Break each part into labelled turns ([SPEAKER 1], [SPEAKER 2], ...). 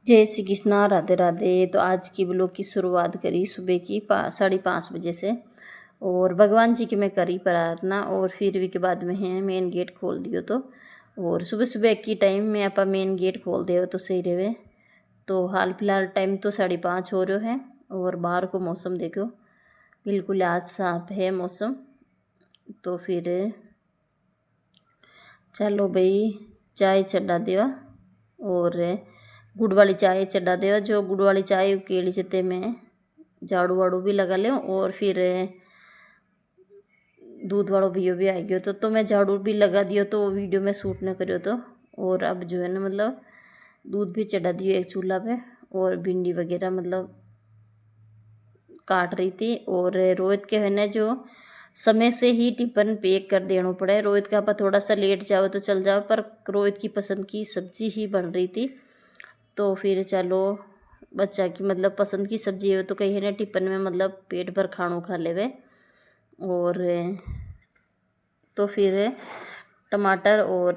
[SPEAKER 1] जय श्री कृष्णा, राधे राधे। तो आज की ब्लॉग की शुरुआत करी सुबह की 5:30 बजे से। और भगवान जी की मैं करी प्रार्थना और फिर भी के बाद में है मेन गेट खोल दियो। तो और सुबह सुबह की टाइम में आप मेन गेट खोल दे तो सही रहे। तो हाल फिलहाल टाइम तो 5:30 हो रहा है और बाहर को मौसम देखो बिल्कुल आज साफ है मौसम। तो फिर चलो भाई चाय चढ़ा दिया और गुड़ वाली चाय चढ़ा देवा। जो गुड़ वाली चाय उकेली जते में झाड़ू वाड़ू भी लगा ले और फिर दूध वालों भी आ गयो। तो मैं झाड़ू भी लगा दियो तो वीडियो में शूट न करियो। तो और अब जो है ना मतलब दूध भी चढ़ा दियो एक चूल्हा पे और भिंडी वगैरह मतलब काट रही थी। और रोहित के है ना जो समय से ही टिफिन पैक कर देना पड़े। रोहित का आप थोड़ा सा लेट जाओ तो चल जाओ, पर रोहित की पसंद की सब्जी ही बन रही थी। तो फिर चलो बच्चा की मतलब पसंद की सब्जी है तो कहीं है ना टिफिन में मतलब पेट भर खानों खा लेवे। और तो फिर टमाटर और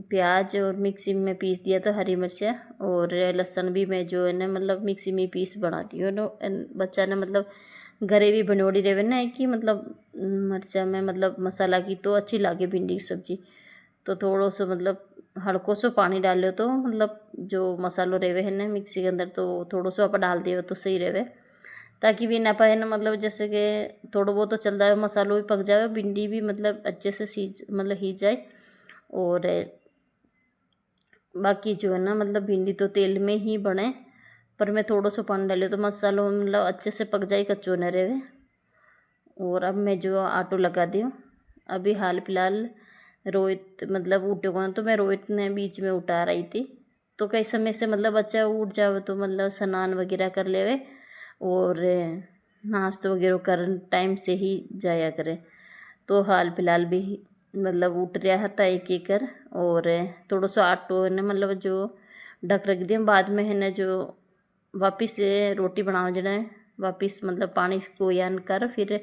[SPEAKER 1] प्याज और मिक्सी में पीस दिया था, हरी मिर्च और लहसुन भी मैं जो है ना मतलब मिक्सी में पीस बनाती हूँ। बच्चा ने मतलब घरे भी बनोड़ी रहे ना कि मतलब मिर्चा में मतलब मसाला की तो अच्छी लागे भिंडी की सब्जी। तो थोड़ो सो मतलब हल्को सो पानी डालो तो मतलब जो मसालो रेवे है ना मिक्सी के अंदर तो थोड़ो सो आप डाल दियो तो सही रहे। ताकि भी ना पाए ना मतलब जैसे कि थोड़ा बहुत तो चल जाए, मसालो भी पक जाए, भिंडी भी मतलब अच्छे से सीज मतलब ही जाए। और बाकी जो है ना मतलब भिंडी तो तेल में ही बने, पर मैं थोड़ा सा पानी डालियो तो मसालो मतलब अच्छे से पक जाए, कच्चो न रहे। और अब मैं जो आटो लगा दी हूँ। अभी हाल फिलहाल रोहित मतलब उठे हुए तो मैं रोहित ने बीच में उठा रही थी। तो कई समय से मतलब बच्चा उठ जावे तो मतलब स्नान वगैरह कर लेवे और नाश्ता वगैरह कर टाइम से ही जाया करे। तो हाल फिलहाल भी मतलब उठ रहा था एक एक कर। और थोड़ा सा आटो है ना मतलब जो ढक रख दिया। बाद में है ना जो वापिस रोटी बनाओ जने वापिस मतलब पानी को यान कर फिर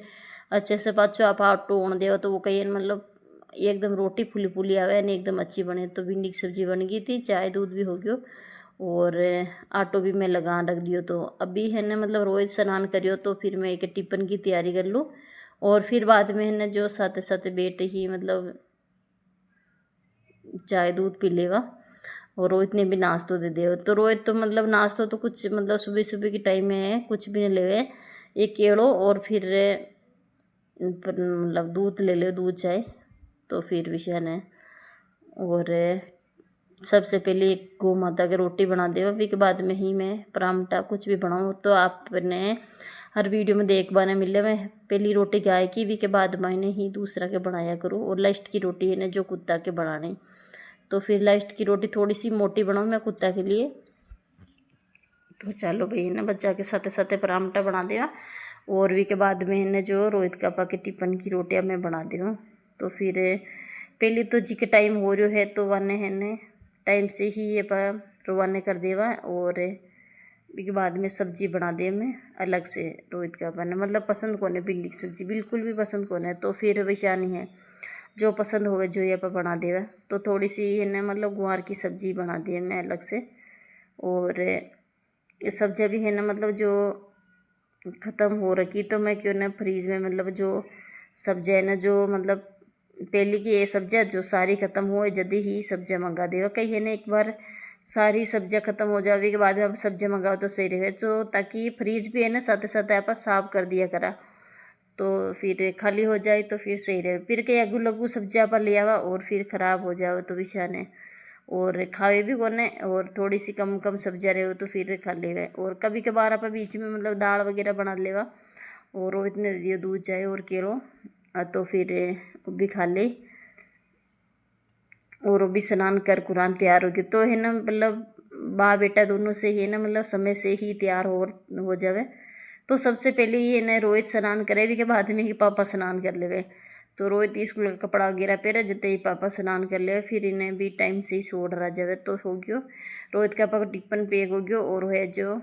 [SPEAKER 1] अच्छे से पाछो आप आटो ओण देव तो वो कहीं मतलब एकदम रोटी फुली फुली आवे नहीं एकदम अच्छी बने। तो भिंडी की सब्जी बन गई थी, चाय दूध भी हो गयो और आटो भी मैं लगा रख दियो। तो अभी है ना मतलब रोज स्नान करियो तो फिर मैं एक टिफिन की तैयारी कर लूँ और फिर बाद में है ना जो साथ साथ बेटे ही मतलब चाय दूध पी लेगा। और रोहित ने भी नाश्तो दे दिया। तो रोहित तो मतलब नाश्तो तो कुछ मतलब सुबह सुबह के टाइम में है कुछ भी नहीं लेवे, एक केड़ो और फिर मतलब दूध ले ले दूध चाय। तो फिर विषय है और सबसे पहले एक गौ माता की रोटी बना दे, फिर के बाद में ही मैं पराठा कुछ भी बनाऊँ। तो आपने हर वीडियो में देख पाने मिले मैं पहली रोटी गाय की भी के बाद मैंने ही दूसरा के बनाया करूँ। और लास्ट की रोटी है ना जो कुत्ता के बनाने। तो फिर लास्ट की रोटी थोड़ी सी मोटी बनाऊँ मैं कुत्ता के लिए। तो चलो भाई है ना बच्चा के साथ साथ पराठा बना दिया और भी के बाद में है ना जो रोहित कापा के टिफिन की रोटियाँ मैं बना दी हूँ। तो फिर पहले तो जी के टाइम हो रहा है तो वाने है ने टाइम से ही ये रवाने कर देवा। और के बाद में सब्जी बना दे मैं अलग से। रोहित का बने मतलब पसंद कौन है भिंडी की सब्जी बिल्कुल भी पसंद कौन है। तो फिर विशानी है जो पसंद होवे जो ये बना देवा। तो थोड़ी सी है ना मतलब गुआर की सब्जी बना दी है मैं अलग से। और ये सब्जियाँ भी है ना मतलब जो ख़त्म हो रखी तो मैं क्यों ना फ्रीज में मतलब जो सब्जियाँ है ना जो मतलब पहले की ये सब्जियाँ जो सारी ख़त्म हो जल्दी ही सब्जियाँ मंगा देगा। कहीं है ना एक बार सारी सब्जियाँ ख़त्म हो जावे के बाद में आप सब्जियाँ मंगाओ तो सही रहे। तो ताकि फ्रीज भी है ना साथ साथ आप साफ कर दिया करा तो फिर खाली हो जाए तो फिर सही रहे। फिर कई अगू लगू सब्जियाँ पर ले आवा और फिर ख़राब हो जाओ तो विषय ने और खावे भी कोने। और थोड़ी सी कम कम सब्जियाँ रहे हो तो फिर खा लेवे। और कभी कभार आप बीच में मतलब दाल वगैरह बना लेवा। और रोहित ने दे दियो दूध चाय और केलो तो फिर वो भी खा ले। और वो भी स्नान कर कुरान तैयार हो गए तो है ना मतलब बाप बेटा दोनों से ही है ना मतलब समय से ही तैयार हो जावे। तो सबसे पहले ये ना रोहित स्नान करे भी के बाद में ही पापा स्नान कर लेवे। तो रोहित स्कूल का कपड़ा वगैरह पहरे जते ही पापा स्नान कर ले फिर इन्हें भी टाइम से ही छोड़ रहा जावे। तो हो गयो रोहित का पापा टिप्पन पैक हो गयो और है जो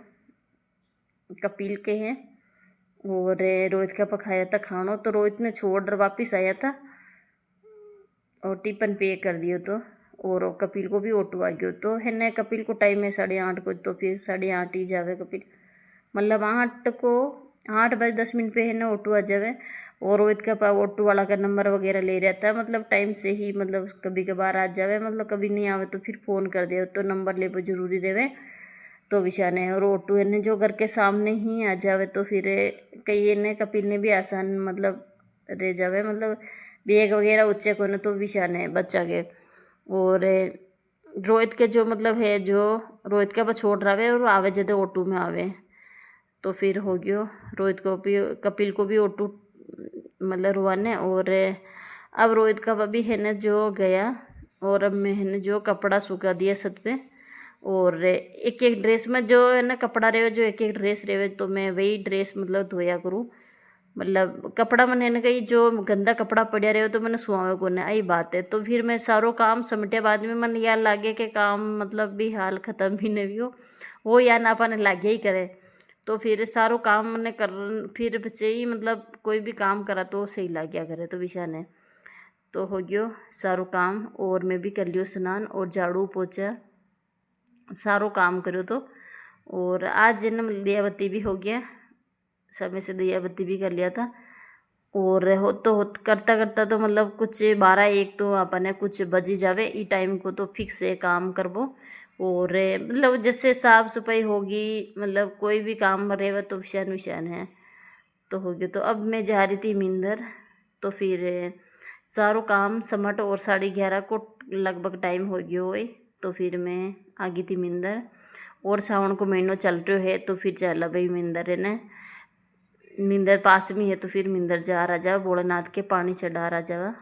[SPEAKER 1] कपिल के हैं। और रोहित का पकाया था खानो तो रोहित ने छोड़ वापिस आया था और टिफिन पे कर दियो। तो और कपिल को भी ऑटो आ गयो। तो है न कपिल को टाइम है 8:30 को, तो फिर 8:30 ही जावे कपिल, मतलब 8:10 पे है ना ऑटो आ जावे। और रोहित का पास ऑटो वाला का नंबर वगैरह ले रहता है, मतलब टाइम से ही, मतलब कभी कभार आ जावे, मतलब कभी नहीं आवे तो फिर फ़ोन कर दे, तो नंबर ले वो जरूरी रहे। तो विशाल है और ऑटो है ने जो घर के सामने ही आ जावे, तो फिर कई ने कपिल ने भी आसान मतलब रह जावे, मतलब बैग वगैरह ऊँचे को न तो विशाल है बच्चा के। और रोहित के जो मतलब है जो रोहित का बस छोड़ रहा है और आवे जदे ऑटो में आवे। तो फिर हो गयो रोहित को भी कपिल को भी ऑटो मतलब रुआने। और अब रोहित का भी है न जो गया, और अब मैं है न जो कपड़ा सूखा दिया छत पे। और एक एक ड्रेस में जो है ना कपड़ा रहे, जो एक एक ड्रेस रहे, तो मैं वही ड्रेस मतलब धोया करूँ। मतलब कपड़ा मैंने न कही जो गंदा कपड़ा पड़ा रहे तो मैंने सुहावे को ना आई बात है। तो फिर मैं सारो काम समेटे बाद में मन यार लागे के काम मतलब भी हाल ख़त्म भी नहीं हो वो यार ना अपन लागे ही करे। तो फिर सारो काम मैंने कर फिर बच्चे ही मतलब कोई भी काम करा तो सही लग गया करे। तो विशा ने तो हो गयो सारो काम, और मैं भी कर लियो स्नान और झाड़ू पोछा सारो काम करो। तो और आज जन्म दिया बत्ती भी हो गया, समय से दिया बत्ती भी कर लिया था। और हो तो करता करता तो मतलब कुछ 12-1 तो अपने कुछ बजी जावे ई टाइम को, तो फिक्स है काम करबो। और मतलब जैसे साफ सफाई होगी, मतलब कोई भी काम रहेगा तो विशान विशान है। तो हो गया, तो अब मैं जा रही थी मिंदर। तो फिर सारो काम समट और 11:30 को लगभग टाइम हो गयो होए। तो फिर मैं आ गई थी मिंदर, और सावन को महीनों चल रहा है तो फिर चला भाई मिंदर है न, मिंदर पास में है तो फिर मिंदर जा रहा जा भोलेनाथ के पानी चढ़ा रहा जावा।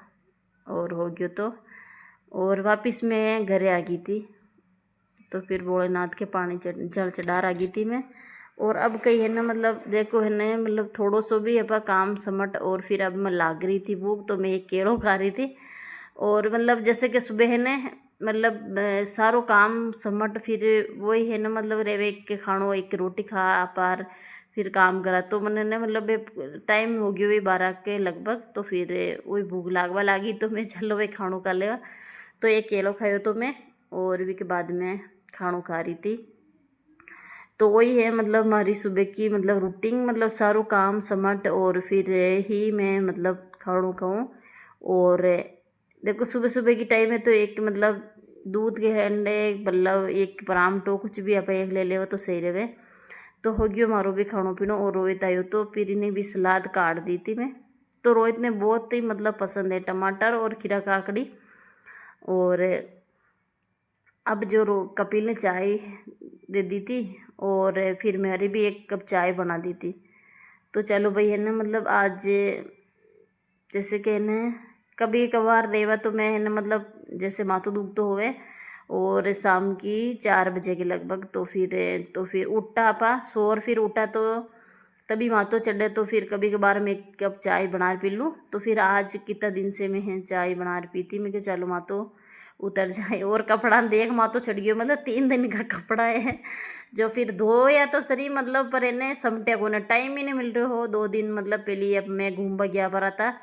[SPEAKER 1] और हो गयो तो और वापस मैं घरे आ गई थी। तो फिर भोलेनाथ के पानी जल चढ़ा आ गई थी मैं। और अब कही है ना मतलब देखो है ना मतलब थोड़ो सो भी अपा काम समट, और फिर अब मैं लाग रही थी भूख, तो मैं एक केड़ो खा रही थी। और मतलब जैसे कि सुबह है न मतलब सारो काम समट फिर वही है ना मतलब रेवे के खानो एक रोटी खा पार फिर काम करा। तो मैंने न मतलब टाइम हो गया वही 12 के लगभग। तो फिर वही भूख लागवा लागी, तो मैं चलो वही खानो खा लेवा। तो एक केलो खायो तो मैं, और भी के बाद में खानो खा रही थी। तो वही है मतलब हमारी सुबह की मतलब रूटीन, मतलब सारो काम समट और फिर ही मैं मतलब खानो खाऊँ। और देखो सुबह सुबह की टाइम है तो एक मतलब दूध के अंडे मतलब एक परामठो कुछ भी आप एक ले ले तो सही रहे। तो हो गयो मारो भी खानो पीनो। और रोहित आयो तो फिर इन्हें भी सलाद काट दी थी मैं। तो रोहित ने बहुत ही मतलब पसंद है टमाटर और खीरा काकड़ी। और अब जो कपिल ने चाय दे दी थी, और फिर मेरी भी एक कप चाय बना दी थी। तो चलो भाई है ना मतलब आज जैसे कि न कभी कभार रेवा तो मैं है ना मतलब जैसे माथो दुख तो होवे, और शाम की 4 बजे के लगभग तो फिर उठा आपा सोर फिर उठा तो तभी माथो चढ़े। तो फिर कभी कभार मैं एक कप चाय बना पी लूँ। तो फिर आज कितना दिन से मैं चाय बना पी थी, मैं चलो माथो उतर जाए। और कपड़ा देख माथो चढ़ गयो, मतलब 3 दिन का कपड़ा है जो फिर धो या तो सरी मतलब पर इन्हें समटे को ना टाइम ही नहीं मिल रहे हो। 2 दिन मतलब पहले अब मैं घूम गया पड़ा था,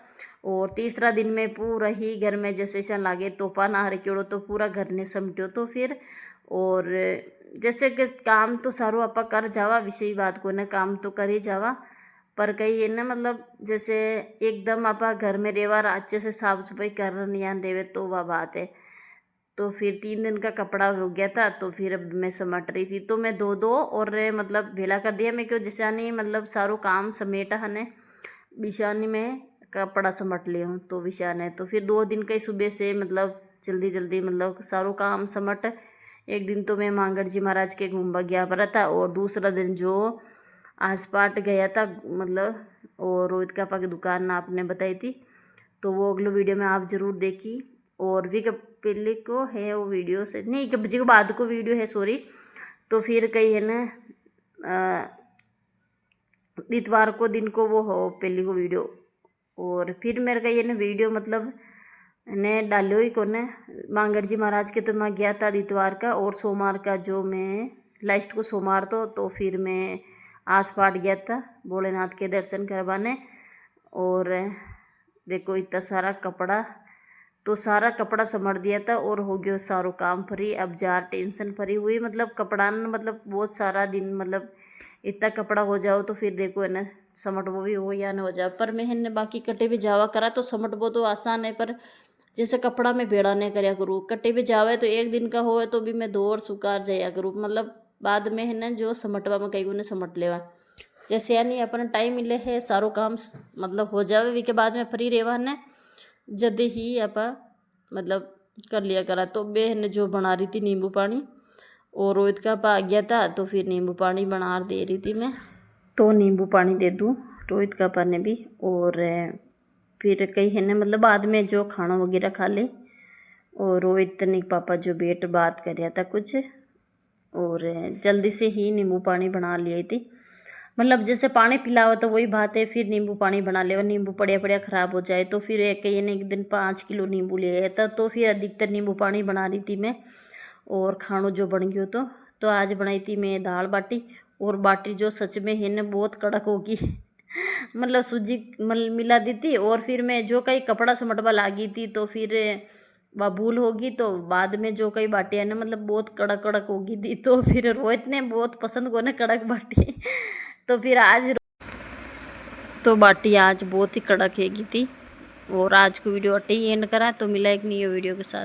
[SPEAKER 1] और तीसरा दिन में पूरा ही घर में जैसे ऐसा लागे तूफान आ रही तो पूरा घर ने समझो। तो फिर और जैसे कि काम तो सारो आपा कर जावा, विषय बात को ना काम तो कर ही जावा, पर कई है ना मतलब जैसे एकदम आपा घर में रेवा अच्छे से साफ सफाई कर या रेवे तो वह बात है। तो फिर 3 दिन का कपड़ा हो गया था, तो फिर अब मैं समट रही थी तो मैं दो दो और मतलब भेला कर दिया मैं, क्यों जिसानी मतलब सारो काम समेटा हने विशानी में कपड़ा समट लिया हूँ। तो विशा ने तो फिर 2 दिन का ही सुबह से मतलब जल्दी जल्दी मतलब सारो काम समट। एक दिन तो मैं मांगड़ जी महाराज के घूमवा गया पड़ा था, और दूसरा दिन जो आसपाट गया था मतलब, और रोहित कापा की दुकान आपने बताई थी। तो वो अगलो वीडियो में आप ज़रूर देखी। और भी पहले को है वो वीडियो से नहीं कब जी को बाद को वीडियो है सॉरी। तो फिर कही है ना इतवार को दिन को वो हो पहले को वीडियो। और फिर मेरे का ये ना वीडियो मतलब ने डालो ही को ने मांगड़ जी महाराज के तो मैं गया था इतवार का, और सोमवार का जो मैं लास्ट को सोमवार तो फिर मैं आसपाट गया था भोलेनाथ के दर्शन करवाने। और देखो इतना सारा कपड़ा तो सारा कपड़ा समर दिया था और हो गया सारो काम फ्री। अब जार टेंशन फ्री हुई, मतलब कपड़ा न मतलब बहुत सारा दिन मतलब इतना कपड़ा हो जाओ तो फिर देखो है ना समट वो भी हो या ना हो जाए। पर मैं है बाकी कटे भी जावा करा तो समट वो तो आसान है, पर जैसे कपड़ा में बेड़ा नहीं करया करूँ, कटे भी जावे तो एक दिन का होए तो भी मैं 2 और सुकार जाया करूँ, मतलब बाद में है ना जो समटवा में कई ने समट लेवा। जैसे यानी अपना टाइम मिले है सारो काम मतलब हो जावे, वी के बाद में फ्री रेवा ने जद ही आपा मतलब कर लिया करा। तो बहन जो बना रही थी नींबू पानी और रोहित का पा गया था तो फिर नींबू पानी बना दे रही थी मैं, तो नींबू पानी दे दूँ रोहित का पाने भी। और फिर कहीं है ना मतलब बाद में जो खाना वगैरह खा ले। और रोहित ने पापा जो बेट बात कर रहा था कुछ, और जल्दी से ही नींबू पानी बना लिया थी। मतलब जैसे पानी पिलाओ तो वही बात है, फिर नींबू पानी बना ले। नींबू पड़िया पड़िया ख़राब हो जाए तो फिर एक दिन 5 किलो नींबू ले आया था, तो फिर अधिकतर नींबू पानी बना रही थी मैं। और खानों जो बन गयो तो आज बनाई थी मैं दाल बाटी। और बाटी जो सच में है ना बहुत कड़क होगी मतलब सूजी मिला दी थी। और फिर मैं जो कई कपड़ा समटवा लागी थी तो फिर वह भूल होगी, तो बाद में जो कई बाटी है ना मतलब बहुत कड़क कड़क होगी थी। तो फिर रोहित ने बहुत पसंद को ना कड़क बाटी तो फिर आज तो बाटी आज बहुत ही कड़क हैगी थी। और आज को वीडियो अटे ही एंड करा, तो मिला एक नई वीडियो के साथ।